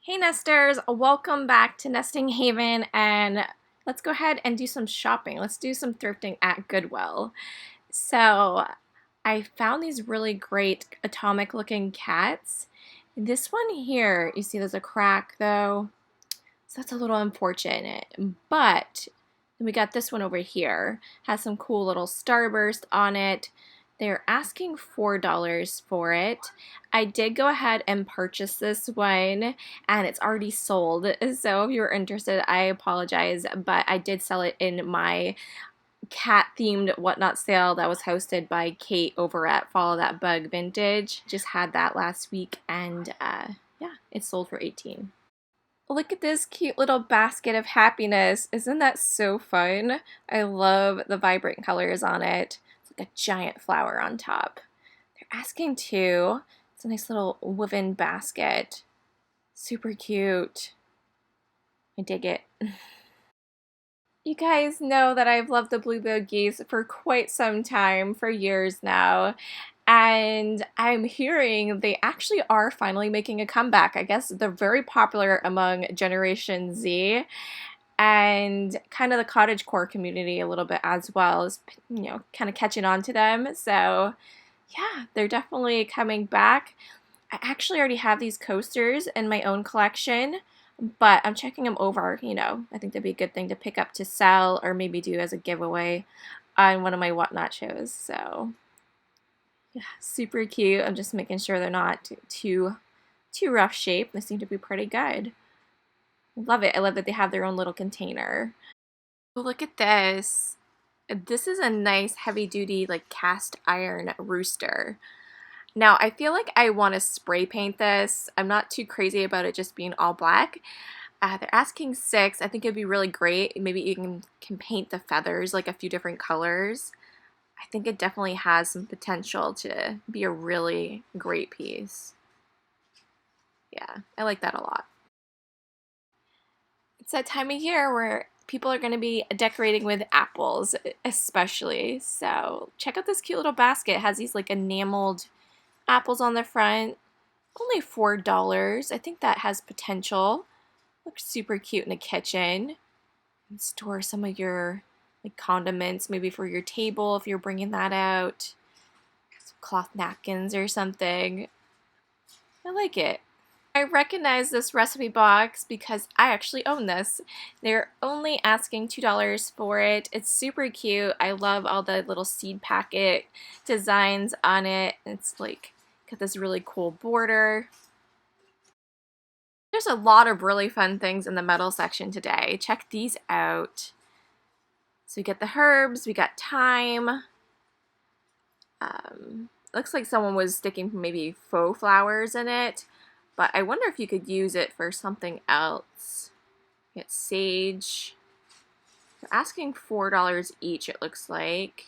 Hey nesters, welcome back to Nesting Haven, and let's go ahead and do some shopping. Let's do some thrifting at Goodwill. So I found these really great atomic looking cats. This one here, you see there's a crack though, so that's a little unfortunate, but then we got this one over here, has some cool little starburst on it. They're asking $4 for it. I did go ahead and purchase this one and it's already sold. So if you're interested, I apologize, but I did sell it in my cat themed whatnot sale that was hosted by Kate over at Follow That Bug Vintage. Just had that last week and yeah, it sold for $18. Look at this cute little basket of happiness. Isn't that so fun? I love the vibrant colors on it. It's like a giant flower on top. They're asking too. It's a nice little woven basket. Super cute. I dig it. You guys know that I've loved the blue-billed geese for quite some time, for years now. And I'm hearing they actually are finally making a comeback. I guess they're very popular among Generation Z and kind of the cottagecore community a little bit as well, is, you know, kind of catching on to them. So yeah, they're definitely coming back. I actually already have these coasters in my own collection, but I'm checking them over, you know. I think that'd be a good thing to pick up to sell or maybe do as a giveaway on one of my whatnot shows. So yeah, super cute. I'm just making sure they're not too rough shape. They seem to be pretty good. Love it. I love that they have their own little container. Oh, look at this. This is a nice heavy duty like cast iron rooster. Now I feel like I want to spray paint this. I'm not too crazy about it just being all black. They're asking $6. I think it'd be really great. Maybe you can paint the feathers like a few different colors. I think it definitely has some potential to be a really great piece. Yeah, I like that a lot. It's that time of year where people are going to be decorating with apples, especially. So check out this cute little basket. It has these like enameled apples on the front. Only $4. I think that has potential. Looks super cute in the kitchen. And store some of your like condiments, maybe for your table if you're bringing that out. Some cloth napkins or something. I like it. I recognize this recipe box because I actually own this. They're only asking $2 for it. It's super cute. I love all the little seed packet designs on it. It's like got this really cool border. There's a lot of really fun things in the metal section today. Check these out. So we get the herbs, we got thyme. Looks like someone was sticking maybe faux flowers in it, but I wonder if you could use it for something else. Get sage. They're asking $4 each, it looks like.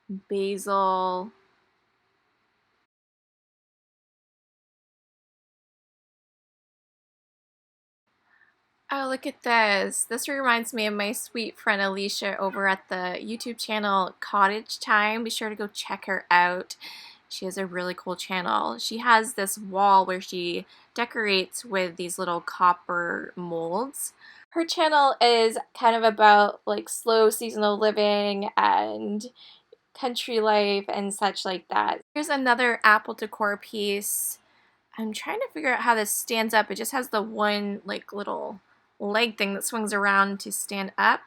Basil. Oh, look at this. This reminds me of my sweet friend Alicia over at the YouTube channel Cottage Time. Be sure to go check her out. She has a really cool channel. She has this wall where she decorates with these little copper molds. Her channel is kind of about like slow seasonal living and country life and such like that. Here's another apple decor piece. I'm trying to figure out how this stands up. It just has the one like little leg thing that swings around to stand up.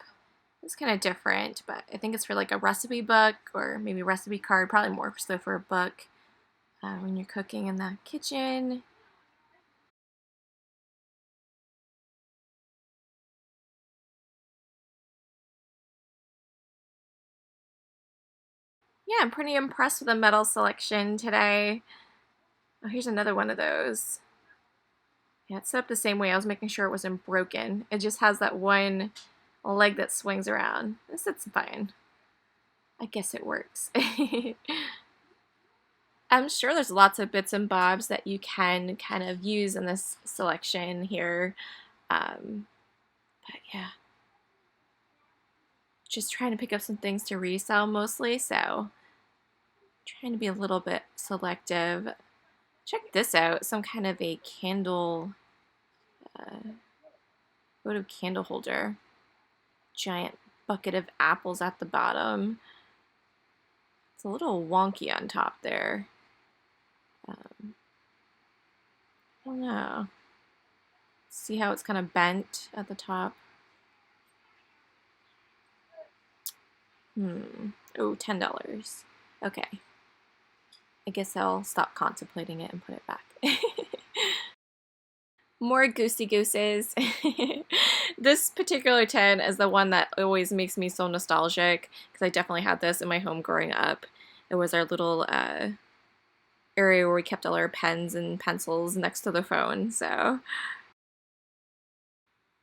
It's kind of different, but I think it's for like a recipe book or maybe recipe card, probably more so for a book when you're cooking in the kitchen. Yeah, I'm pretty impressed with the metal selection today. Oh, here's another one of those. Yeah, it's set up the same way. I was making sure it wasn't broken. It just has that one leg that swings around. This sits fine. I guess it works. I'm sure there's lots of bits and bobs that you can kind of use in this selection here. But yeah, just trying to pick up some things to resell mostly, so trying to be a little bit selective. Check this out, some kind of a candle, votive candle holder. Giant bucket of apples at the bottom. It's a little wonky on top there. I don't know. See how it's kind of bent at the top? Oh, $10. Okay. I guess I'll stop contemplating it and put it back. More goosey gooses. This particular tin is the one that always makes me so nostalgic because I definitely had this in my home growing up. It was our little area where we kept all our pens and pencils next to the phone. So,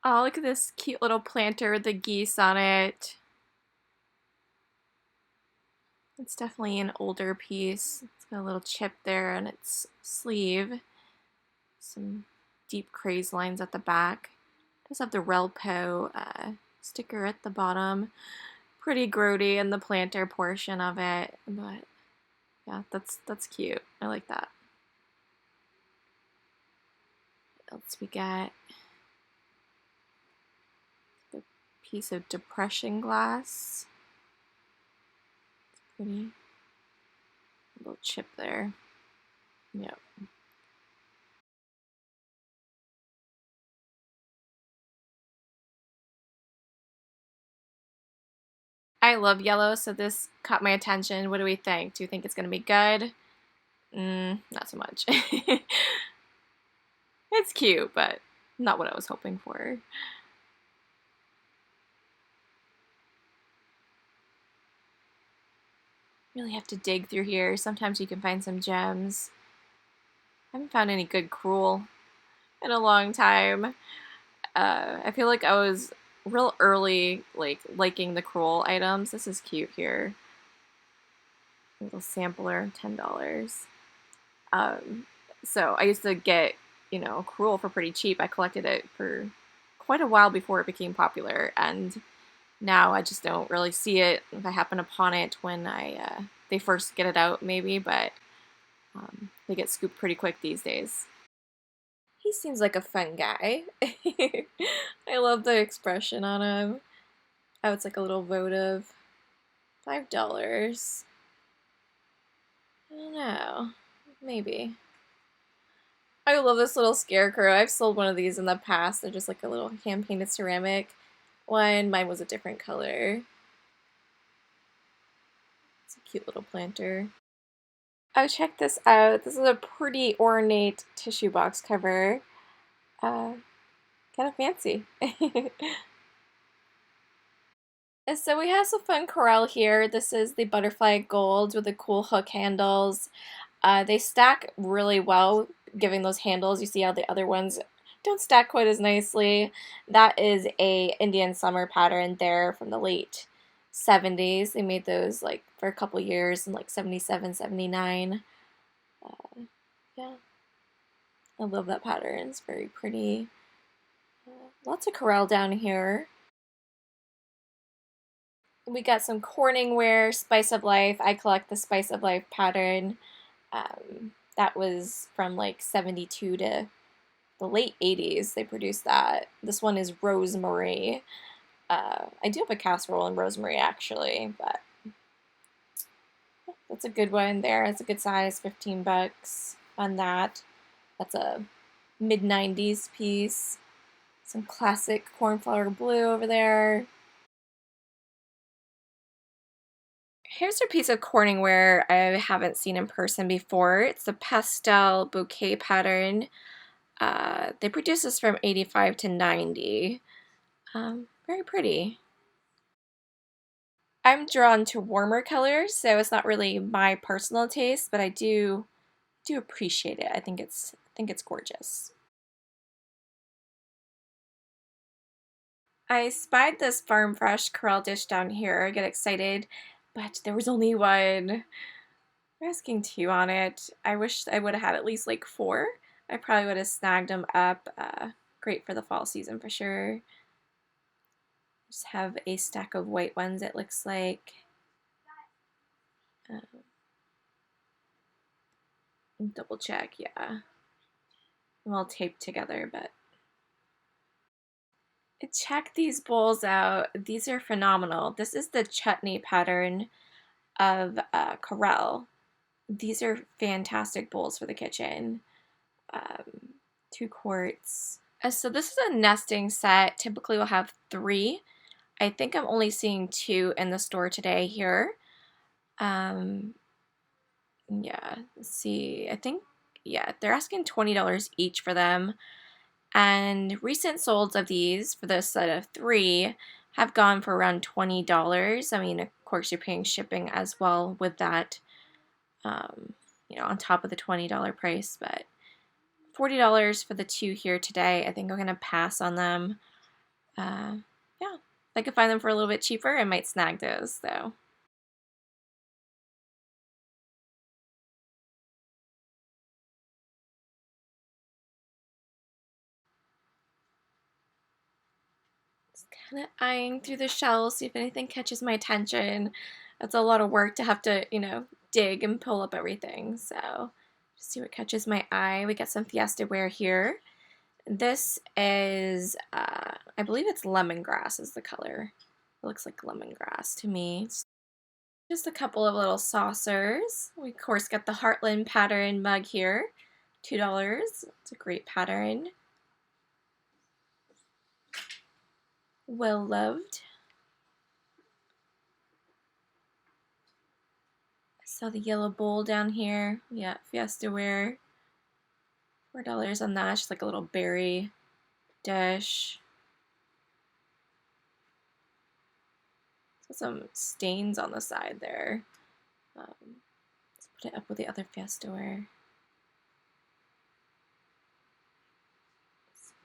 oh, look at this cute little planter with the geese on it. It's definitely an older piece. It's got a little chip there on its sleeve. Some deep craze lines at the back. It does have the Relpo sticker at the bottom. Pretty grody in the planter portion of it, but yeah, that's cute. I like that. What else we got? A piece of depression glass. It's pretty. A little chip there. Yep. I love yellow, so this caught my attention. What do we think? Do you think it's going to be good? Not so much. It's cute, but not what I was hoping for. Really have to dig through here. Sometimes you can find some gems. I haven't found any good Corelle in a long time. I feel like I was real early, like, liking the Corelle items. This is cute here. A little sampler, $10. So I used to get, Corelle for pretty cheap. I collected it for quite a while before it became popular, and now I just don't really see it. If I happen upon it when they first get it out, maybe, but they get scooped pretty quick these days. He seems like a fun guy. I love the expression on him. Oh, it's like a little votive. $5. I don't know. Maybe. I love this little scarecrow. I've sold one of these in the past. They're just like a little hand-painted ceramic one. Mine was a different color. It's a cute little planter. Oh, check this out. This is a pretty ornate tissue box cover. Kind of fancy. So we have some fun Corelle here. This is the butterfly gold with the cool hook handles. They stack really well, giving those handles. You see how the other ones don't stack quite as nicely. That is a Indian summer pattern there from the late 70s. They made those like for a couple years in like 77, 79. Yeah, I love that pattern. It's very pretty. Lots of Corelle down here. We got some CorningWare, Spice of Life. I collect the Spice of Life pattern. That was from like 72 to the late 80s. They produced that. This one is Rosemary. I do have a casserole in Rosemary actually, but that's a good one there. It's a good size, $15 on that. That's a mid-90s piece. Some classic cornflower blue over there. Here's a piece of CorningWare I haven't seen in person before. It's a pastel bouquet pattern. They produce this from 85 to 90. Very pretty. I'm drawn to warmer colors, so it's not really my personal taste, but I do appreciate it. I think it's gorgeous. I spied this Farm Fresh Corelle dish down here. I get excited, but there was only one. I'm asking two on it. I wish I would have had at least like four. I probably would have snagged them up. Great for the fall season for sure. Just have a stack of white ones, it looks like. Double check, yeah. Well taped together, but check these bowls out. These are phenomenal. This is the chutney pattern of Corelle. These are fantastic bowls for the kitchen. 2 quarts. So this is a nesting set. Typically we'll have 3. I think I'm only seeing 2 in the store today here. Yeah, let's see. I think, yeah, they're asking $20 each for them. And recent solds of these for this set of 3 have gone for around $20. I mean, of course, you're paying shipping as well with that, you know, on top of the $20 price, but $40 for the 2 here today. I think I'm going to pass on them. Yeah, if I could find them for a little bit cheaper, I might snag those, though. Kind of eyeing through the shelves, see if anything catches my attention. It's a lot of work to have to, you know, dig and pull up everything. So just see what catches my eye. We got some Fiesta ware here. This is, I believe it's lemongrass is the color. It looks like lemongrass to me. Just a couple of little saucers. We, of course, got the Heartland pattern mug here. $2. It's a great pattern. Well loved. I saw the yellow bowl down here. Yeah, Fiesta ware. $4 on that. Just like a little berry dish. So some stains on the side there. Let's put it up with the other Fiesta ware.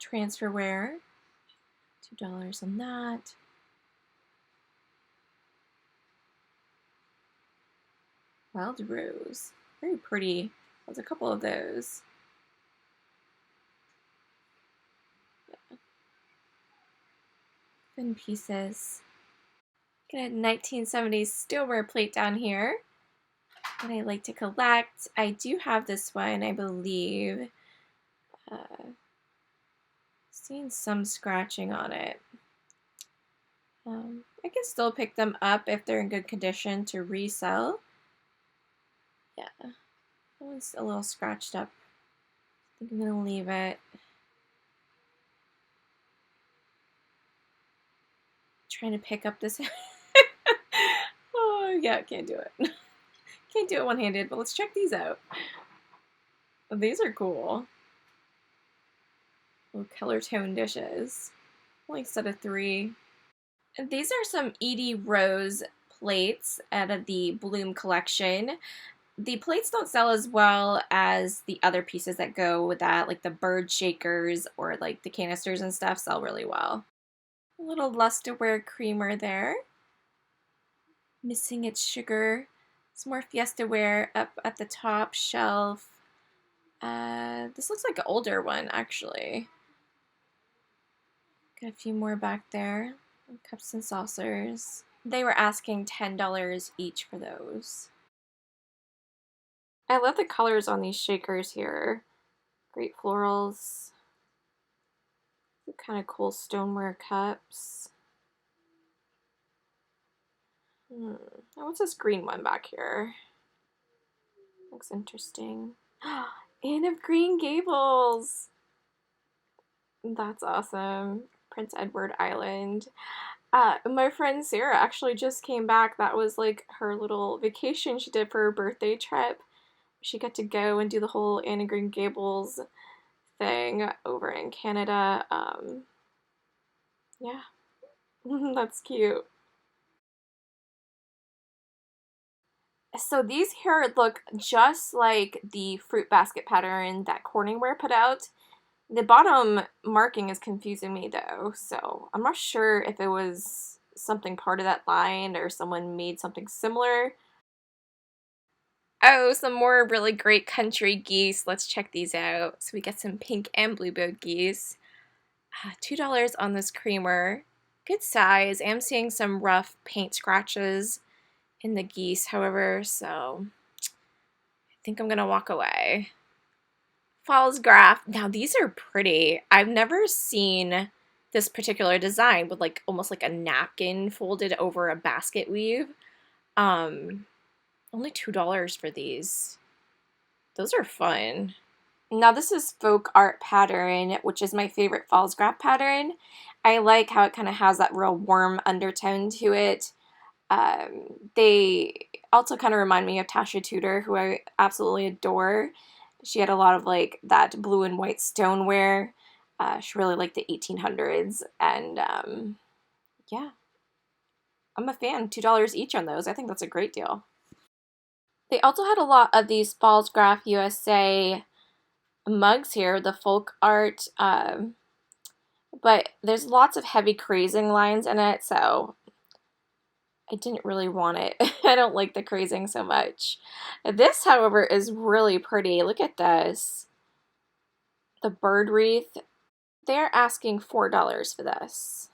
Transferware. $2 on that. Wild rose. Very pretty. There's a couple of those. Yeah. Thin pieces. Got a 1970s stillware plate down here that I like to collect. I do have this one, I believe. Seeing some scratching on it. I can still pick them up if they're in good condition to resell. Yeah, that one's a little scratched up. I think I'm gonna leave it. Trying to pick up this. Oh, yeah, can't do it. Can't do it one-handed, but let's check these out. Oh, these are cool. Little color tone dishes. Only a set of 3. And these are some Edie Rose plates out of the Bloom collection. The plates don't sell as well as the other pieces that go with that, like the bird shakers or like the canisters and stuff sell really well. A little Lusterware creamer there. Missing its sugar. Some more Fiesta ware up at the top shelf. This looks like an older one, actually. Got a few more back there. Cups and saucers. They were asking $10 each for those. I love the colors on these shakers here. Great florals. Kind of cool stoneware cups. Oh, what's this green one back here? Looks interesting. Anne of Green Gables! That's awesome. Prince Edward Island. My friend Sarah actually just came back. That was like her little vacation she did for her birthday trip. She got to go and do the whole Anne of Green Gables thing over in Canada. Yeah, that's cute. So these here look just like the fruit basket pattern that CorningWare put out. The bottom marking is confusing me though, so I'm not sure if it was something part of that line or someone made something similar. Oh, some more really great country geese. Let's check these out. So we get some pink and blue-billed geese. $2 on this creamer. Good size. I'm seeing some rough paint scratches in the geese, however, so I think I'm gonna walk away. Falls graph. Now these are pretty. I've never seen this particular design with like almost like a napkin folded over a basket weave. Um, Only $2 for these. Those are fun. Now this is folk art pattern, which is my favorite falls graph pattern. I like how it kind of has that real warm undertone to it. They also kind of remind me of Tasha Tudor, who I absolutely adore. She had a lot of like that blue and white stoneware. She really liked the 1800s, and yeah, I'm a fan. $2 each on those. I think that's a great deal. They also had a lot of these Falls Graph USA mugs here, the folk art, but there's lots of heavy crazing lines in it, so I didn't really want it. I don't like the crazing so much. This, however, is really pretty. Look at this. The bird wreath. They're asking $4 for this.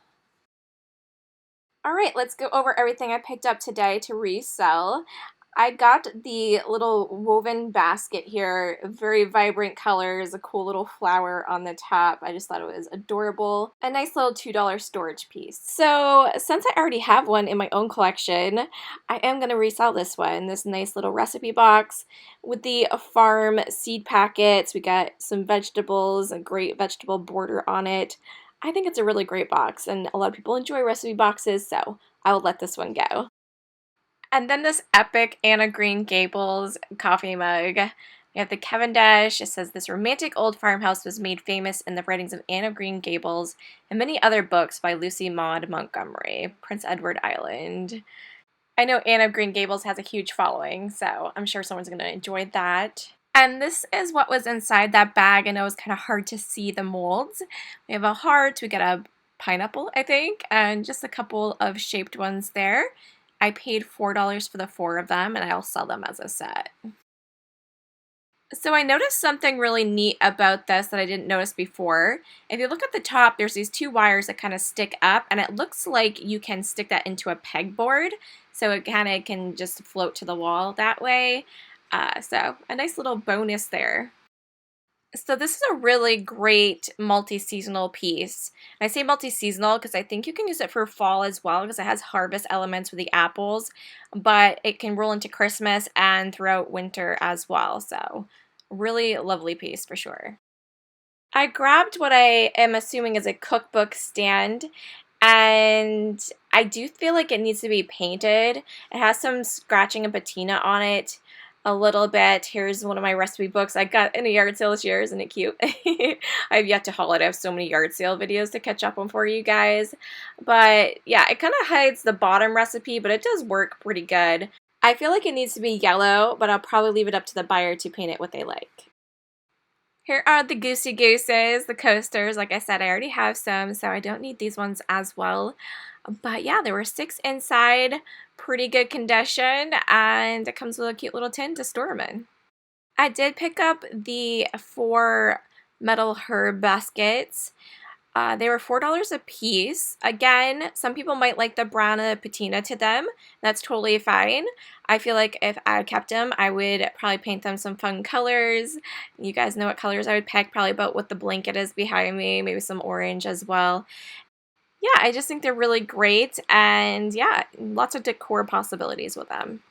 All right, let's go over everything I picked up today to resell. I got the little woven basket here, very vibrant colors, a cool little flower on the top. I just thought it was adorable. A nice little $2 storage piece. So since I already have one in my own collection, I am going to resell this one. This nice little recipe box with the farm seed packets. We got some vegetables, a great vegetable border on it. I think it's a really great box, and a lot of people enjoy recipe boxes, so I will let this one go. And then this epic Anna Green Gables coffee mug. We have the Cavendish. It says, this romantic old farmhouse was made famous in the writings of Anna Green Gables and many other books by Lucy Maud Montgomery, Prince Edward Island. I know Anna Green Gables has a huge following, so I'm sure someone's going to enjoy that. And this is what was inside that bag. I know it's kind of hard to see the molds. We have a heart, we got a pineapple, I think, and just a couple of shaped ones there. I paid $4 for the 4 of them, and I'll sell them as a set. So I noticed something really neat about this that I didn't notice before. If you look at the top, there's these 2 wires that kind of stick up, and it looks like you can stick that into a pegboard, so it kind of can just float to the wall that way. So a nice little bonus there. So this is a really great multi-seasonal piece. And I say multi-seasonal because I think you can use it for fall as well because it has harvest elements with the apples, but it can roll into Christmas and throughout winter as well. So really lovely piece for sure. I grabbed what I am assuming is a cookbook stand, and I do feel like it needs to be painted. It has some scratching and patina on it a little bit. Here's one of my recipe books I got in a yard sale this year. Isn't it cute? I have yet to haul it. I have so many yard sale videos to catch up on for you guys. But yeah, it kind of hides the bottom recipe, but it does work pretty good. I feel like it needs to be yellow, but I'll probably leave it up to the buyer to paint it what they like. Here are the Goosey Gooses, the coasters. Like I said, I already have some, so I don't need these ones as well. But yeah, there were 6 inside, pretty good condition, and it comes with a cute little tin to store them in. I did pick up the 4 metal herb baskets. They were $4 a piece. Again, some people might like the brown and the patina to them. That's totally fine. I feel like if I kept them, I would probably paint them some fun colors. You guys know what colors I would pick, probably about what the blanket is behind me, maybe some orange as well. Yeah, I just think they're really great, and yeah, lots of decor possibilities with them.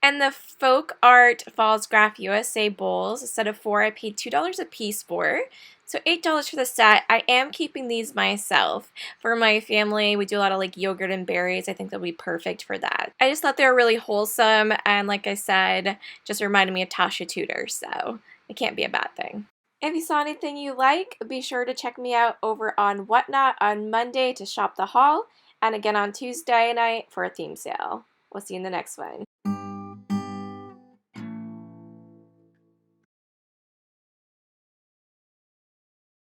And the Folk Art Falls Graph USA bowls, a set of 4, I paid $2 a piece for. So $8 for the set. I am keeping these myself. For my family, we do a lot of like yogurt and berries. I think they'll be perfect for that. I just thought they were really wholesome, and like I said, just reminded me of Tasha Tudor, so it can't be a bad thing. If you saw anything you like, be sure to check me out over on Whatnot on Monday to shop the haul, and again on Tuesday night for a theme sale. We'll see you in the next one.